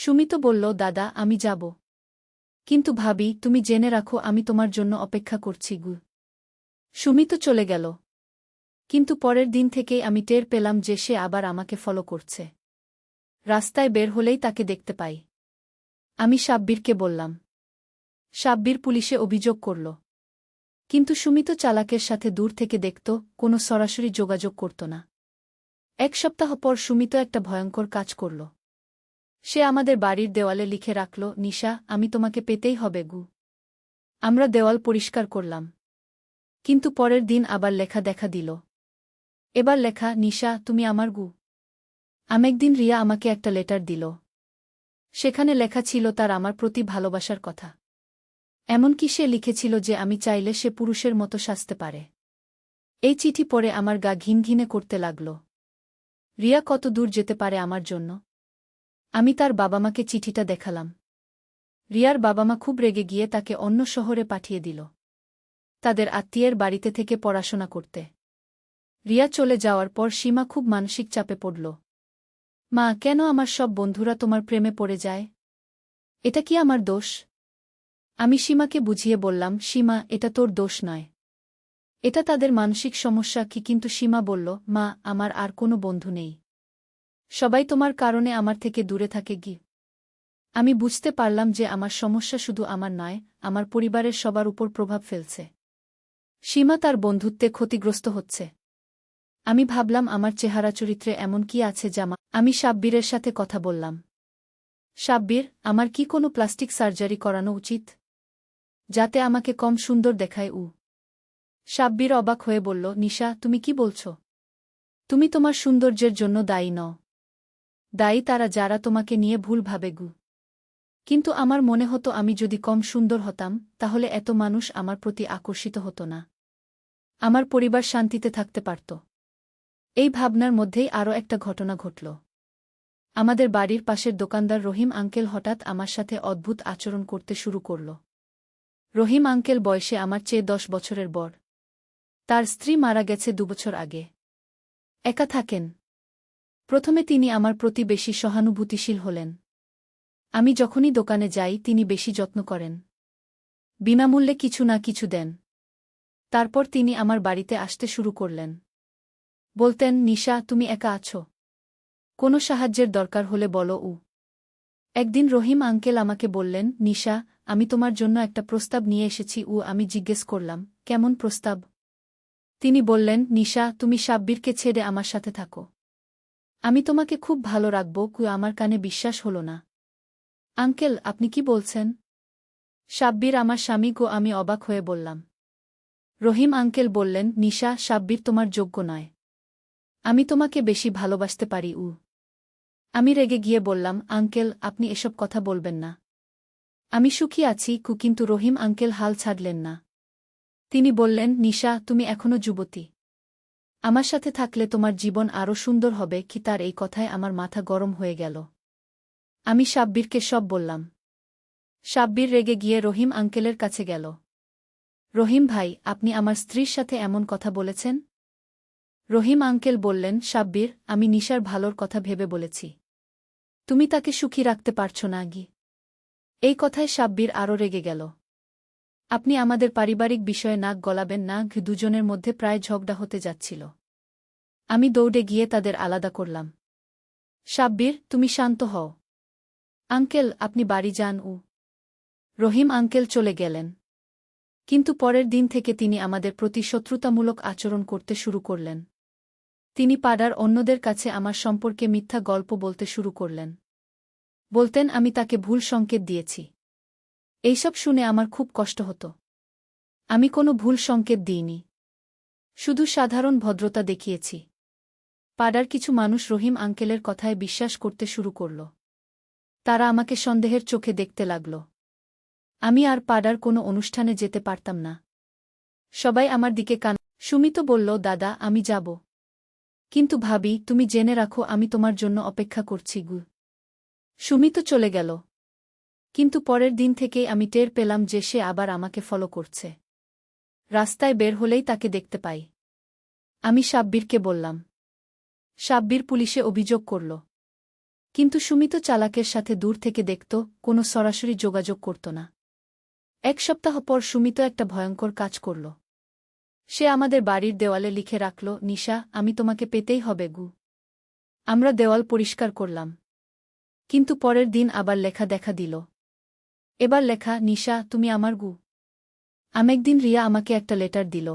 সুমিত বলল, দাদা আমি যাব। কিন্তু ভাবি, তুমি জেনে রাখো আমি তোমার জন্য অপেক্ষা করছি গু। সুমিত চলে গেল। কিন্তু পরের দিন থেকেই আমি টের পেলাম যে সে আবার আমাকে ফলো করছে। রাস্তায় বের হলেই তাকে দেখতে পাই। আমি সাব্বিরকে বললাম। সাব্বির পুলিশে অভিযোগ করল। কিন্তু সুমিত চালাকের সাথে দূর থেকে দেখত, কোনো সরাসরি যোগাযোগ করত না। এক সপ্তাহ পর সুমিত একটা ভয়ঙ্কর কাজ করল। সে আমাদের বাড়ির দেওয়ালে লিখে রাখল, নিশা, আমি তোমাকে পেতেই হবে গু। আমরা দেওয়াল পরিষ্কার করলাম। কিন্তু পরের দিন আবার লেখা দেখা দিল। এবার লেখা, নিশা, তুমি আমার গু। আমেকদিন রিয়া আমাকে একটা লেটার দিল। সেখানে লেখা ছিল তার আমার প্রতি ভালোবাসার কথা। এমনকি সে লিখেছিল যে আমি চাইলে সে পুরুষের মতো সাজতে পারে। এই চিঠি পড়ে আমার গা ঘিনঘিনে করতে লাগল। রিয়া কত দূর যেতে পারে আমার জন্য? আমি তার বাবা-মাকে চিঠিটা দেখালাম। রিয়ার বাবা-মা খুব রেগে গিয়ে তাকে অন্য শহরে পাঠিয়ে দিল, তাদের আত্মীয়ের বাড়িতে থেকে পড়াশোনা করতে। রিয়া চলে যাওয়ার পর সীমা খুব মানসিক চাপে পড়ল। মা, কেন আমার সব বন্ধুরা তোমার প্রেমে পড়ে যায়? এটা কি আমার দোষ? আমি সীমাকে বুঝিয়ে বললাম, সীমা, এটা তোর দোষ নয়। এটা তাদের মানসিক সমস্যা কি। কিন্তু সীমা বলল, মা, আমার আর কোনো বন্ধু নেই। সবাই তোমার কারণে আমার থেকে দূরে থাকে গি। আমি বুঝতে পারলাম যে আমার সমস্যা শুধু আমার নয়, আমার পরিবারের সবার উপর প্রভাব ফেলছে। সীমা তার বন্ধুত্বে ক্ষতিগ্রস্ত হচ্ছে। আমি ভাবলাম আমার চেহারা চরিত্রে এমন কি আছে আমি সাব্বিরের সাথে কথা বললাম। সাব্বির, আমার কি কোনো প্লাস্টিক সার্জারি করানো উচিত, যাতে আমাকে কম সুন্দর দেখায়? সাব্বির অবাক হয়ে বলল, নিশা, তুমি কি বলছ? তুমি তোমার সৌন্দর্যের জন্য দায়ী নও। দায়ী তারা যারা তোমাকে নিয়ে ভুল ভাবে গু। কিন্তু আমার মনে হতো আমি যদি কম সুন্দর হতাম, তাহলে এত মানুষ আমার প্রতি আকর্ষিত হতো না। আমার পরিবার শান্তিতে থাকতে পারত। এই ভাবনার মধ্যেই আরও একটা ঘটনা ঘটল। আমাদের বাড়ির পাশের দোকানদার রহিম আঙ্কেল হঠাৎ আমার সাথে অদ্ভুত আচরণ করতে শুরু করল। রহিম আঙ্কেল বয়সে আমার চেয়ে 10 বছরের বড়। তার স্ত্রী মারা গেছে 2 বছর আগে। একা থাকেন। প্রথমে তিনি আমার প্রতি বেশি সহানুভূতিশীল হলেন। আমি যখনই দোকানে যাই তিনি বেশি যত্ন করেন। বিনামূল্যে কিছু না কিছু দেন। তারপর তিনি আমার বাড়িতে আসতে শুরু করলেন। বলতেন, নিশা, তুমি একা আছো? কোনো সাহায্যের দরকার হলে বলো। একদিন রহিম আঙ্কেল আমাকে বললেন, নিশা, আমি তোমার জন্য একটা প্রস্তাব নিয়ে এসেছি। আমি জিজ্ঞেস করলাম, কেমন প্রস্তাব? তিনি বললেন, নিশা, তুমি সাব্বিরকে ছেড়ে আমার সাথে থাকো। আমি তোমাকে খুব ভালো রাখব। আমার কানে বিশ্বাস হল না। আঙ্কেল, আপনি কি বলছেন? সাব্বির আমার স্বামী গো। আমি অবাক হয়ে বললাম। রহিম আঙ্কেল বললেন, নিশা, সাব্বির তোমার যোগ্য নয়। আমি তোমাকে বেশি ভালোবাসতে পারি। আমি রেগে গিয়ে বললাম, আঙ্কেল, আপনি এসব কথা বলবেন না। আমি সুখী আছি। কিন্তু রহিম আঙ্কেল হাল ছাড়লেন না। তিনি বললেন, নিশা, তুমি এখনো যুবতী। আমার সাথে থাকলে তোমার জীবন আরও সুন্দর হবে। তার এই কথায় আমার মাথা গরম হয়ে গেল। আমি সাব্বিরকে সব বললাম। সাব্বির রেগে গিয়ে রহিম আঙ্কেলের কাছে গেল। রহিম ভাই, আপনি আমার স্ত্রীর সাথে এমন কথা বলেছেন? রহিম আঙ্কেল বললেন, সাব্বির, আমি নিশার ভালোর কথা ভেবে বলেছি। তুমি তাকে সুখী রাখতে পারছ না গি। এই কথায় সাব্বির আরও রেগে গেল। আপনি আমাদের পারিবারিক বিষয়ে নাক গলাবেন না। দুজনের মধ্যে প্রায় ঝগড়া হতে যাচ্ছিল। আমি দৌড়ে গিয়ে তাদের আলাদা করলাম। সাব্বির, তুমি শান্ত হও। আঙ্কেল, আপনি বাড়ি যান। রহিম আঙ্কেল চলে গেলেন। কিন্তু পরের দিন থেকে তিনি আমাদের প্রতি শত্রুতামূলক আচরণ করতে শুরু করলেন। তিনি পাড়ার অন্যদের কাছে আমার সম্পর্কে মিথ্যা গল্প বলতে শুরু করলেন। বলতেন আমি তাকে ভুল সংকেত দিয়েছি। এইসব শুনে আমার খুব কষ্ট হতো। আমি কোনো ভুল সংকেত দিইনি। শুধু সাধারণ ভদ্রতা দেখিয়েছি। পাড়ার কিছু মানুষ রহিম আঙ্কেলের কথায় বিশ্বাস করতে শুরু করল। তারা আমাকে সন্দেহের চোখে দেখতে লাগল। আমি আর পাড়ার কোনো অনুষ্ঠানে যেতে পারতাম না। সবাই আমার দিকে কান। সুমিত বলল, দাদা আমি যাব। কিন্তু ভাবি, তুমি জেনে রাখো আমি তোমার জন্য অপেক্ষা করছি গু। সুমিত চলে গেল। কিন্তু পরের দিন থেকেই আমি টের পেলাম যে সে আবার আমাকে ফলো করছে। রাস্তায় বের হলেই তাকে দেখতে পাই। আমি সাব্বিরকে বললাম। সাব্বির পুলিশে অভিযোগ করল। কিন্তু সুমিত চালাকের সাথে দূর থেকে দেখত, কোনো সরাসরি যোগাযোগ করত না। এক সপ্তাহ পর সুমিত একটা ভয়ঙ্কর কাজ করল। সে আমাদের বাড়ির দেওয়ালে লিখে রাখল, নিশা, আমি তোমাকে পেতেই হবে গু। আমরা দেওয়াল পরিষ্কার করলাম। কিন্তু পরের দিন আবার লেখা দেখা দিল। এবার লেখা, নিশা, তুমি আমার গু। একদিন রিয়া আমাকে একটা লেটার দিল।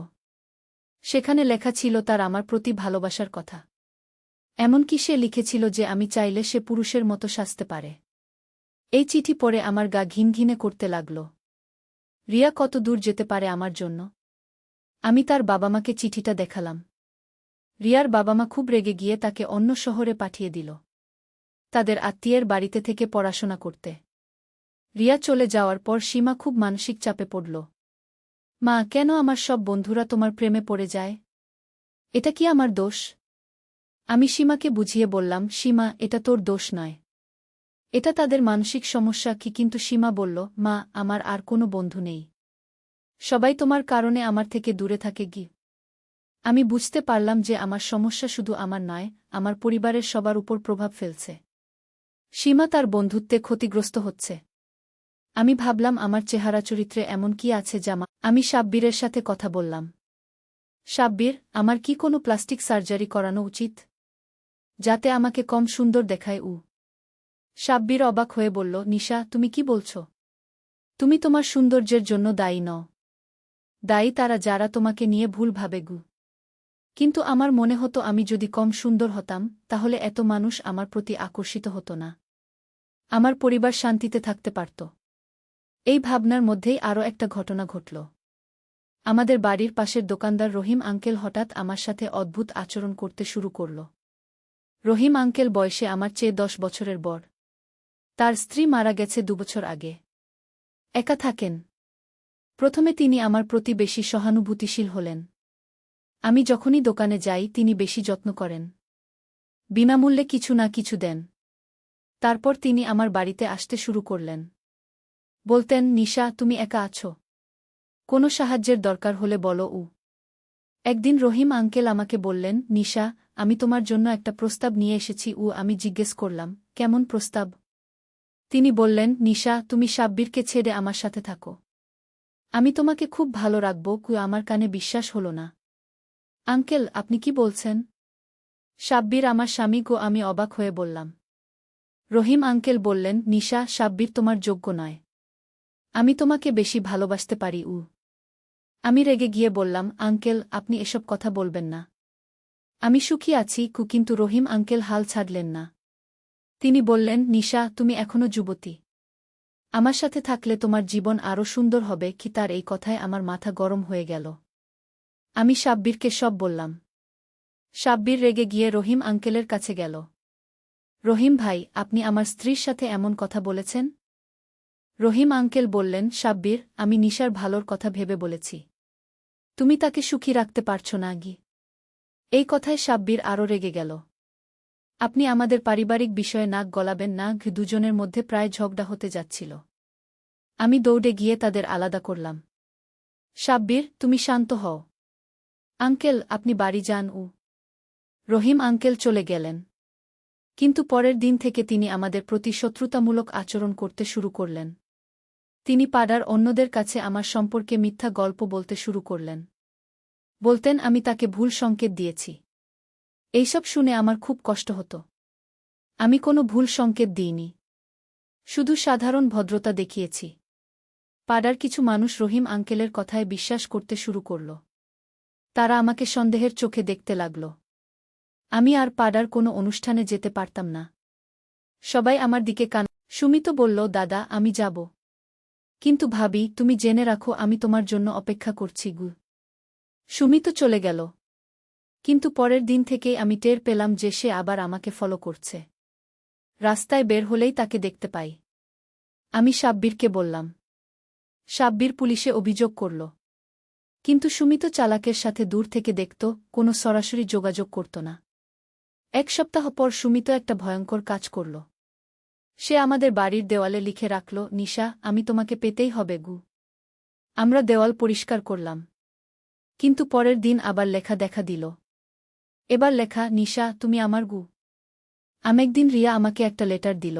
সেখানে লেখা ছিল তার আমার প্রতি ভালোবাসার কথা। এমনকি সে লিখেছিল যে আমি চাইলে সে পুরুষের মতো সাজতে পারে। এই চিঠি পড়ে আমার গা ঘিনঘিনে করতে লাগল। রিয়া কত দূর যেতে পারে আমার জন্য? আমি তার বাবা-মাকে চিঠিটা দেখালাম। রিয়ার বাবা-মা খুব রেগে গিয়ে তাকে অন্য শহরে পাঠিয়ে দিল, তাদের আত্মীয়ের বাড়িতে থেকে পড়াশোনা করতে। রিয়া চলে যাওয়ার পর সীমা খুব মানসিক চাপে পড়ল। মা, কেন আমার সব বন্ধুরা তোমার প্রেমে পড়ে যায়? এটা কি আমার দোষ? আমি সীমাকে বুঝিয়ে বললাম, সীমা, এটা তোর দোষ নয়। এটা তাদের মানসিক সমস্যা কি। কিন্তু সীমা বলল, মা, আমার আর কোনো বন্ধু নেই। সবাই তোমার কারণে আমার থেকে দূরে থাকে গি। আমি বুঝতে পারলাম যে আমার সমস্যা শুধু আমার নয়, আমার পরিবারের সবার উপর প্রভাব ফেলছে। সীমা তার বন্ধুত্বে ক্ষতিগ্রস্ত হচ্ছে। আমি ভাবলাম আমার চেহারা চরিত্রে এমন কি আছে যা আমি সাব্বিরের সাথে কথা বললাম। সাব্বির, আমার কি কোনো প্লাস্টিক সার্জারি করানো উচিত, যাতে আমাকে কম সুন্দর দেখায়? সাব্বির অবাক হয়ে বলল, নিশা, তুমি কি বলছ? তুমি তোমার সৌন্দর্যের জন্য দায়ী নও। দায়ী তারা যারা তোমাকে নিয়ে ভুল ভাবে গু। কিন্তু আমার মনে হতো আমি যদি কম সুন্দর হতাম, তাহলে এত মানুষ আমার প্রতি আকর্ষিত হতো না। আমার পরিবার শান্তিতে থাকতে পারত। এই ভাবনার মধ্যেই আরও একটা ঘটনা ঘটল। আমাদের বাড়ির পাশের দোকানদার রহিম আঙ্কেল হঠাৎ আমার সাথে অদ্ভুত আচরণ করতে শুরু করল। রহিম আঙ্কেল বয়সে আমার চেয়ে 10 বছরের বড়। তার স্ত্রী মারা গেছে 2 বছর আগে। একা থাকেন। প্রথমে তিনি আমার প্রতি বেশি সহানুভূতিশীল হলেন। আমি যখনই দোকানে যাই তিনি বেশি যত্ন করেন। বিনামূল্যে কিছু না কিছু দেন। তারপর তিনি আমার বাড়িতে আসতে শুরু করলেন। বলতেন, নিশা, তুমি একা আছো? কোনো সাহায্যের দরকার হলে বলো। একদিন রহিম আঙ্কেল আমাকে বললেন, নিশা, আমি তোমার জন্য একটা প্রস্তাব নিয়ে এসেছি। আমি জিজ্ঞেস করলাম, কেমন প্রস্তাব? তিনি বললেন, নিশা, তুমি সাব্বিরকে ছেড়ে আমার সাথে থাকো। আমি তোমাকে খুব ভালো রাখব। আমার কানে বিশ্বাস হল না। আঙ্কেল, আপনি কি বলছেন? সাব্বির আমার স্বামী গো। আমি অবাক হয়ে বললাম। রহিম আঙ্কেল বললেন, নিশা, সাব্বির তোমার যোগ্য নয়। আমি তোমাকে বেশি ভালোবাসতে পারি। আমি রেগে গিয়ে বললাম, আঙ্কেল, আপনি এসব কথা বলবেন না। আমি সুখী আছি। কিন্তু রহিম আঙ্কেল হাল ছাড়লেন না। তিনি বললেন, নিশা, তুমি এখনো যুবতী। আমার সাথে থাকলে তোমার জীবন আরও সুন্দর হবে। তার এই কথায় আমার মাথা গরম হয়ে গেল। আমি সাব্বিরকে সব বললাম। সাব্বির রেগে গিয়ে রহিম আঙ্কেলের কাছে গেল। রহিম ভাই, আপনি আমার স্ত্রীর সাথে এমন কথা বলেছেন? রহিম আঙ্কেল বললেন, সাব্বির, আমি নিশার ভালোর কথা ভেবে বলেছি। তুমি তাকে সুখী রাখতে পারছ না গি। এই কথায় সাব্বির আরও রেগে গেল। আপনি আমাদের পারিবারিক বিষয়ে নাক গলাবেন না। দুজনের মধ্যে প্রায় ঝগড়া হতে যাচ্ছিল। আমি দৌড়ে গিয়ে তাদের আলাদা করলাম। সাব্বির, তুমি শান্ত হও। আঙ্কেল, আপনি বাড়ি যান। রহিম আঙ্কেল চলে গেলেন। কিন্তু পরের দিন থেকে তিনি আমাদের প্রতি শত্রুতামূলক আচরণ করতে শুরু করলেন। তিনি পাড়ার অন্যদের কাছে আমার সম্পর্কে মিথ্যা গল্প বলতে শুরু করলেন। বলতেন আমি তাকে ভুল সংকেত দিয়েছি। এইসব শুনে আমার খুব কষ্ট হতো। আমি কোনো ভুল সংকেত দিইনি, শুধু সাধারণ ভদ্রতা দেখিয়েছি। পাড়ার কিছু মানুষ রহিম আঙ্কেলের কথায় বিশ্বাস করতে শুরু করল। তারা আমাকে সন্দেহের চোখে দেখতে লাগল। আমি আর পাড়ার কোনো অনুষ্ঠানে যেতে পারতাম না। সবাই আমার দিকে কান। সুমিত বলল, দাদা, আমি যাব। কিন্তু ভাবি, তুমি জেনে রাখো আমি তোমার জন্য অপেক্ষা করছি। সুমিত চলে গেল। কিন্তু পরের দিন থেকেই আমি টের পেলাম যে সে আবার আমাকে ফলো করছে। রাস্তায় বের হলেই তাকে দেখতে পাই। আমি সাব্বিরকে বললাম। সাব্বির পুলিশে অভিযোগ করল। কিন্তু সুমিত চালাকের সাথে দূর থেকে দেখত, কোনো সরাসরি যোগাযোগ করত না। 1 সপ্তাহ পর সুমিত একটা ভয়ঙ্কর কাজ করল। সে আমাদের বাড়ির দেওয়ালে লিখে রাখল, নিশা, আমি তোমাকে পেতেই হবে গু। আমরা দেওয়াল পরিষ্কার করলাম। কিন্তু পরের দিন আবার লেখা দেখা দিল। এবার লেখা, নিশা, তুমি আমার গু। একদিন রিয়া আমাকে একটা লেটার দিল।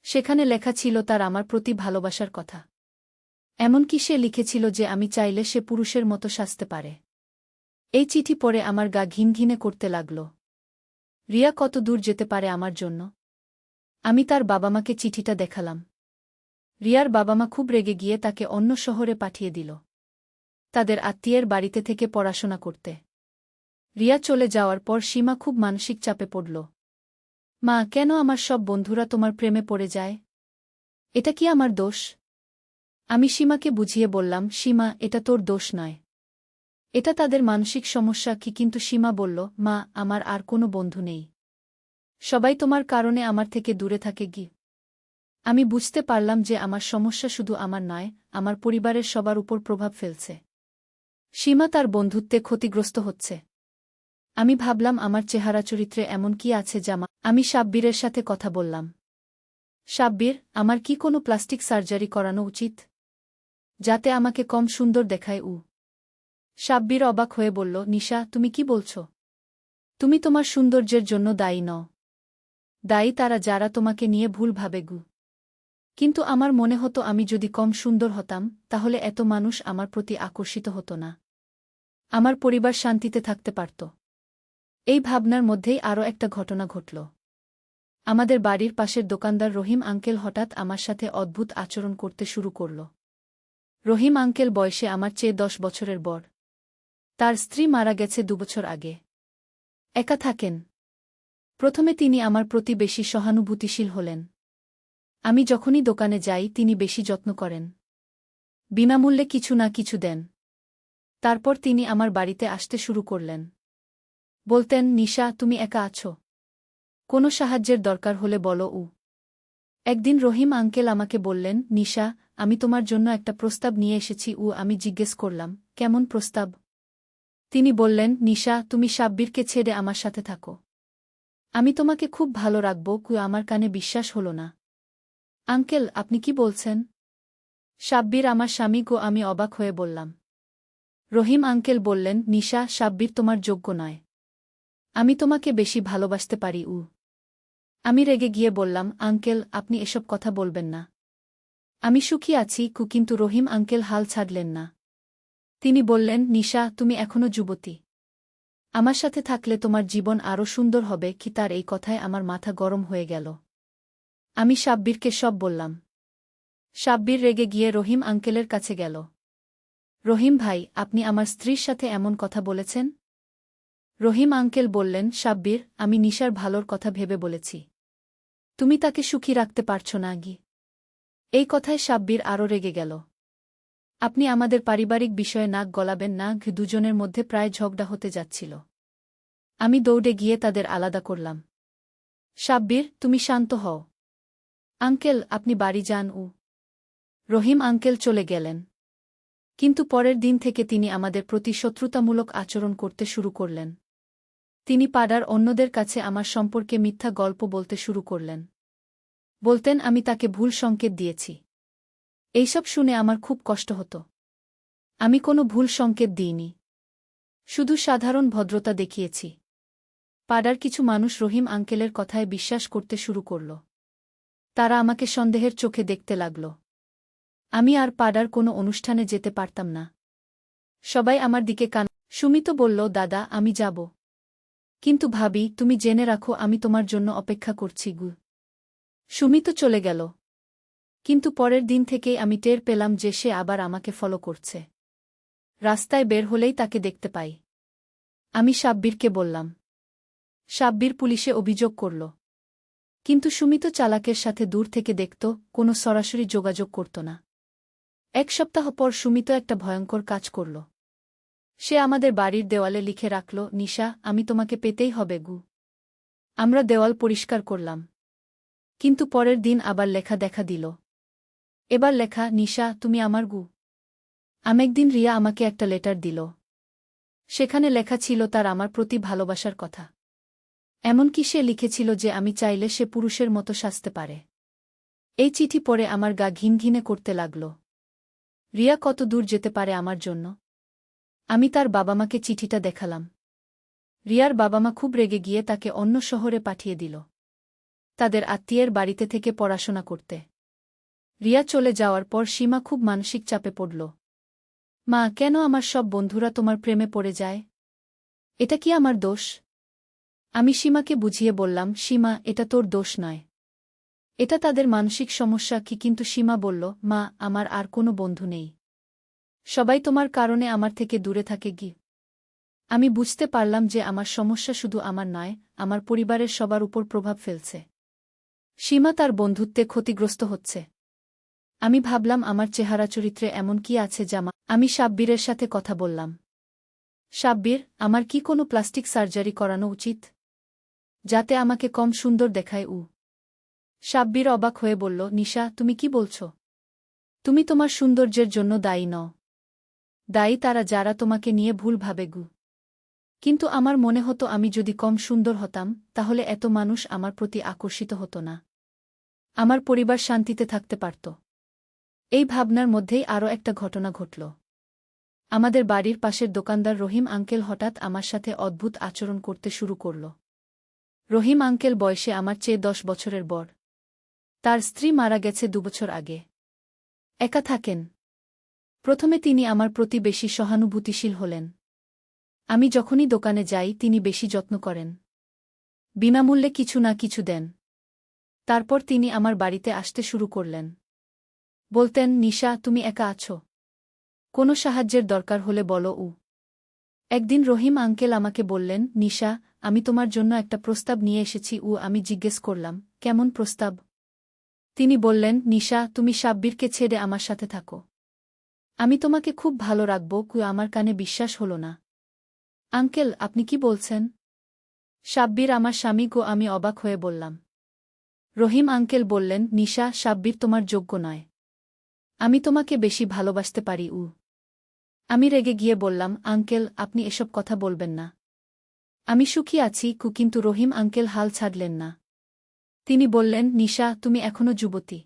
সেখানে লেখা ছিল তার আমার প্রতি ভালোবাসার কথা। এমনকি সে লিখেছিল যে আমি চাইলে সে পুরুষের মতো সাজতে পারে। এই চিঠি পড়ে আমার গা ঘিনঘিনে করতে লাগল। রিয়া কত দূর যেতে পারে আমার জন্য? আমি তার বাবা-মাকে চিঠিটা দেখালাম। রিয়ার বাবা-মা খুব রেগে গিয়ে তাকে অন্য শহরে পাঠিয়ে দিল, তাদের আত্মীয়ের বাড়িতে থেকে পড়াশোনা করতে। রিয়া চলে যাওয়ার পর সীমা খুব মানসিক চাপে পড়ল। মা, কেন আমার সব বন্ধুরা তোমার প্রেমে পড়ে যায়? এটা কি আমার দোষ? আমি সীমাকে বুঝিয়ে বললাম, সীমা, এটা তোর দোষ নয়, এটা তাদের মানসিক সমস্যা কি। কিন্তু সীমা বলল, মা, আমার আর কোনো বন্ধু নেই, সবাই তোমার কারণে আমার থেকে দূরে থাকে গি। আমি বুঝতে পারলাম যে আমার সমস্যা শুধু আমার নয়, আমার পরিবারের সবার উপর প্রভাব ফেলছে। সীমা তার বন্ধুত্বে ক্ষতিগ্রস্ত হচ্ছে। আমি ভাবলাম আমার চেহারা চরিত্রে এমন কি আছে আমি সাব্বিরের সাথে কথা বললাম। সাব্বির, আমার কি কোনো প্লাস্টিক সার্জারি করানো উচিত, যাতে আমাকে কম সুন্দর দেখায়? সাব্বির অবাক হয়ে বলল, নিশা, তুমি কি বলছ? তুমি তোমার সৌন্দর্যের জন্য দায়ী নও, দায়ী তারা যারা তোমাকে নিয়ে ভুল ভাবে। কিন্তু আমার মনে হতো আমি যদি কম সুন্দর হতাম তাহলে এত মানুষ আমার প্রতি আকর্ষিত হতো না, আমার পরিবার শান্তিতে থাকতে পারত। এই ভাবনার মধ্যেই আরও একটা ঘটনা ঘটল। আমাদের বাড়ির পাশের দোকানদার রহিম আঙ্কেল হঠাৎ আমার সাথে অদ্ভুত আচরণ করতে শুরু করল। রহিম আঙ্কেল বয়সে আমার চেয়ে 10 বছরের বড়। তার স্ত্রী মারা গেছে 2 বছর আগে। একা থাকেন। প্রথমে তিনি আমার প্রতি বেশি সহানুভূতিশীল হলেন। আমি যখনই দোকানে যাই তিনি বেশি যত্ন করেন, বিনামূল্যে কিছু না কিছু দেন। তারপর তিনি আমার বাড়িতে আসতে শুরু করলেন। বলতেন, নিশা, তুমি একা আছো? কোনো সাহায্যের দরকার হলে বলো। একদিন রহিম আঙ্কেল আমাকে বললেন, নিশা, আমি তোমার জন্য একটা প্রস্তাব নিয়ে এসেছি। আমি জিজ্ঞেস করলাম, কেমন প্রস্তাব? তিনি বললেন, নিশা, তুমি সাব্বিরকে ছেড়ে আমার সাথে থাকো, আমি তোমাকে খুব ভালো রাখব। আমার কানে বিশ্বাস হল না। আঙ্কেল, আপনি কি বলছেন? সাব্বির আমার স্বামী। আমি অবাক হয়ে বললাম। রহিম আঙ্কেল বললেন, নিশা, সাব্বির তোমার যোগ্য নয়, আমি তোমাকে বেশি ভালোবাসতে পারি। আমি রেগে গিয়ে বললাম, আঙ্কেল, আপনি এসব কথা বলবেন না, আমি সুখী আছি। কিন্তু রহিম আঙ্কেল হাল ছাড়লেন না। তিনি বললেন, নিশা, তুমি এখনো যুবতী, আমার সাথে থাকলে তোমার জীবন আরও সুন্দর হবে। তার এই কথায় আমার মাথা গরম হয়ে গেল। আমি সাব্বিরকে সব বললাম। সাব্বির রেগে গিয়ে রহিম আঙ্কেলের কাছে গেল। রহিম ভাই, আপনি আমার স্ত্রীর সাথে এমন কথা বলেছেন? রহিম আঙ্কেল বললেন, সাব্বির, আমি নিশার ভালোর কথা ভেবে বলেছি, তুমি তাকে সুখী রাখতে পারছ না। এই কথায় সাব্বির আরও রেগে গেল। আপনি আমাদের পারিবারিক বিষয়ে নাক গলাবেন না। দুজনের মধ্যে প্রায় ঝগড়া হতে যাচ্ছিল। আমি দৌড়ে গিয়ে তাদের আলাদা করলাম। সাব্বির, তুমি শান্ত হও। আঙ্কেল, আপনি বাড়ি যান। রহিম আঙ্কেল চলে গেলেন। কিন্তু পরের দিন থেকে তিনি আমাদের প্রতি শত্রুতামূলক আচরণ করতে শুরু করলেন। তিনি পাড়ার অন্যদের কাছে আমার সম্পর্কে মিথ্যা গল্প বলতে শুরু করলেন। বলতেন আমি তাকে ভুল সংকেত দিয়েছি। এইসব শুনে আমার খুব কষ্ট হতো। আমি কোনো ভুল সংকেত দিইনি, শুধু সাধারণ ভদ্রতা দেখিয়েছি। পাড়ার কিছু মানুষ রহিম আঙ্কেলের কথায় বিশ্বাস করতে শুরু করল। তারা আমাকে সন্দেহের চোখে দেখতে লাগল। আমি আর পাড়ার কোনো অনুষ্ঠানে যেতে পারতাম না। সবাই আমার দিকে কান। সুমিত বলল, দাদা, আমি যাব। কিন্তু ভাবি, তুমি জেনে রাখো আমি তোমার জন্য অপেক্ষা করছি। সুমিত চলে গেল। কিন্তু পরের দিন থেকেই আমি টের পেলাম যে সে আবার আমাকে ফলো করছে। রাস্তায় বের হলেই তাকে দেখতে পাই। আমি সাব্বিরকে বললাম। সাব্বির পুলিশে অভিযোগ করল। কিন্তু সুমিত চালাকের সাথে দূর থেকে দেখত, কোনো সরাসরি যোগাযোগ করত না। 1 সপ্তাহ পর সুমিত একটা ভয়ঙ্কর কাজ করল। সে আমাদের বাড়ির দেওয়ালে লিখে রাখল, নিশা, আমি তোমাকে পেতেই হবে। আমরা দেওয়াল পরিষ্কার করলাম। কিন্তু পরের দিন আবার লেখা দেখা দিল। এবার লেখা, নিশা, তুমি আমার। একদিন রিয়া আমাকে একটা লেটার দিল। সেখানে লেখা ছিল তার আমার প্রতি ভালোবাসার কথা। এমনকি সে লিখেছিল যে আমি চাইলে সে পুরুষের মতো সাজতে পারে। এই চিঠি পড়ে আমার গা ঘিনঘিনে করতে লাগল। রিয়া কত দূর যেতে পারে আমার জন্য? আমি তার বাবা-মাকে চিঠিটা দেখালাম। রিয়ার বাবা-মা খুব রেগে গিয়ে তাকে অন্য শহরে পাঠিয়ে দিল, তাদের আত্মীয়ের বাড়িতে থেকে পড়াশোনা করতে। রিয়া চলে যাওয়ার পর সীমা খুব মানসিক চাপে পড়ল। মা, কেন আমার সব বন্ধুরা তোমার প্রেমে পড়ে যায়? এটা কি আমার দোষ? আমি সীমাকে বুঝিয়ে বললাম, সীমা, এটা তোর দোষ নয়, এটা তাদের মানসিক সমস্যা কি। কিন্তু সীমা বলল, মা, আমার আর কোনো বন্ধু নেই, সবাই তোমার কারণে আমার থেকে দূরে থাকে গি। আমি বুঝতে পারলাম যে আমার সমস্যা শুধু আমার নয়, আমার পরিবারের সবার উপর প্রভাব ফেলছে। সীমা তার বন্ধুত্বে ক্ষতিগ্রস্ত হচ্ছে। আমি ভাবলাম আমার চেহারা চরিত্রে এমন কি আছে আমি সাব্বিরের সাথে কথা বললাম। সাব্বির, আমার কি কোনো প্লাস্টিক সার্জারি করানো উচিত, যাতে আমাকে কম সুন্দর দেখায়? সাব্বির অবাক হয়ে বলল, নিশা, তুমি কি বলছ? তুমি তোমার সৌন্দর্যের জন্য দায়ী নও, দায়ী তারা যারা তোমাকে নিয়ে ভুল ভাবে। কিন্তু আমার মনে হতো আমি যদি কম সুন্দর হতাম, তাহলে এত মানুষ আমার প্রতি আকর্ষিত হতো না, আমার পরিবার শান্তিতে থাকতে পারত। এই ভাবনার মধ্যেই আরও একটা ঘটনা ঘটল। আমাদের বাড়ির পাশের দোকানদার রহিম আঙ্কেল হঠাৎ আমার সাথে অদ্ভুত আচরণ করতে শুরু করল। রহিম আঙ্কেল বয়সে আমার চেয়ে 10 বছরের বড়। তার স্ত্রী মারা গেছে 2 বছর আগে। একা থাকেন। প্রথমে তিনি আমার প্রতি বেশি সহানুভূতিশীল হলেন। আমি যখনই দোকানে যাই তিনি বেশি যত্ন করেন, বিনামূল্যে কিছু না কিছু দেন। তারপর তিনি আমার বাড়িতে আসতে শুরু করলেন। বলতেন, নিশা, তুমি একা আছো, কোনো সাহায্যের দরকার হলে বলো। একদিন রহিম আঙ্কেল আমাকে বললেন, নিশা, আমি তোমার জন্য একটা প্রস্তাব নিয়ে এসেছি। আমি জিজ্ঞেস করলাম, কেমন প্রস্তাব? তিনি বললেন, নিশা, তুমি সাব্বিরকে ছেড়ে আমার সাথে থাকো, আমি তোমাকে খুব ভালো রাখব। আমার কানে বিশ্বাস হল না। আঙ্কেল, আপনি কি বলছেন? সাব্বির আমার স্বামী। আমি অবাক হয়ে বললাম। রহিম আঙ্কেল বললেন, নিশা, সাব্বির তোমার যোগ্য নয়, আমি তোমাকে বেশি ভালোবাসতে পারি। আমি রেগে গিয়ে বললাম, আঙ্কেল, আপনি এসব কথা বলবেন না, আমি সুখী আছি। কিন্তু রহিম আঙ্কেল হাল ছাড়লেন না। তিনি বললেন, নিশা, তুমি এখনো যুবতী,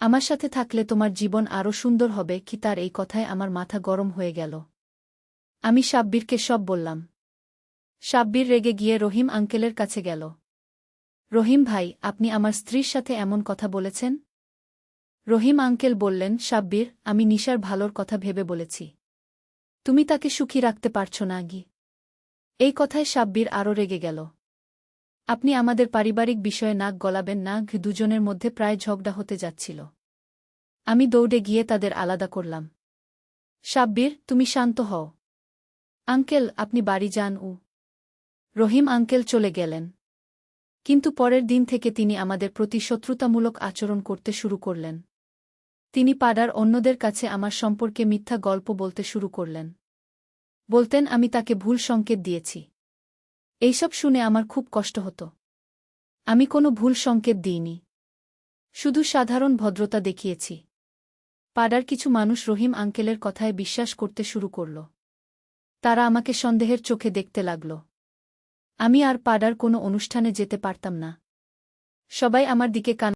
আমার সাথে থাকলে তোমার জীবন আরও সুন্দর হবে। তার এই কথায় আমার মাথা গরম হয়ে গেল। আমি সাব্বিরকে সব বললাম। সাব্বির রেগে গিয়ে রহিম আঙ্কেলের কাছে গেল। রহিম ভাই, আপনি আমার স্ত্রীর সাথে এমন কথা বলেছেন? রহিম আঙ্কেল বললেন, সাব্বির, আমি নিশার ভালোর কথা ভেবে বলেছি, তুমি তাকে সুখী রাখতে পারছ না। এই কথায় সাব্বির আরও রেগে গেল। আপনি আমাদের পারিবারিক বিষয়ে নাক গলাবেন না। দুজনের মধ্যে প্রায় ঝগড়া হতে যাচ্ছিল। আমি দৌড়ে গিয়ে তাদের আলাদা করলাম। সাব্বির, তুমি শান্ত হও। আঙ্কেল, আপনি বাড়ি যান। রহিম আঙ্কেল চলে গেলেন। কিন্তু পরের দিন থেকে তিনি আমাদের প্রতি শত্রুতামূলক আচরণ করতে শুরু করলেন। তিনি পাড়ার অন্যদের কাছে আমার সম্পর্কে মিথ্যা গল্প বলতে শুরু করলেন। বলতেন আমি তাকে ভুল সংকেত দিয়েছি। এইসব শুনে আমার খুব কষ্ট হতো। আমি কোনো ভুল সংকেত দিইনি, শুধু সাধারণ ভদ্রতা দেখিয়েছি। পাড়ার কিছু মানুষ রহিম আঙ্কেলের কথায় বিশ্বাস করতে শুরু করল। তারা আমাকে সন্দেহের চোখে দেখতে লাগল। আমি আর পাড়ার কোনো অনুষ্ঠানে যেতে পারতাম না। সবাই আমার দিকে কান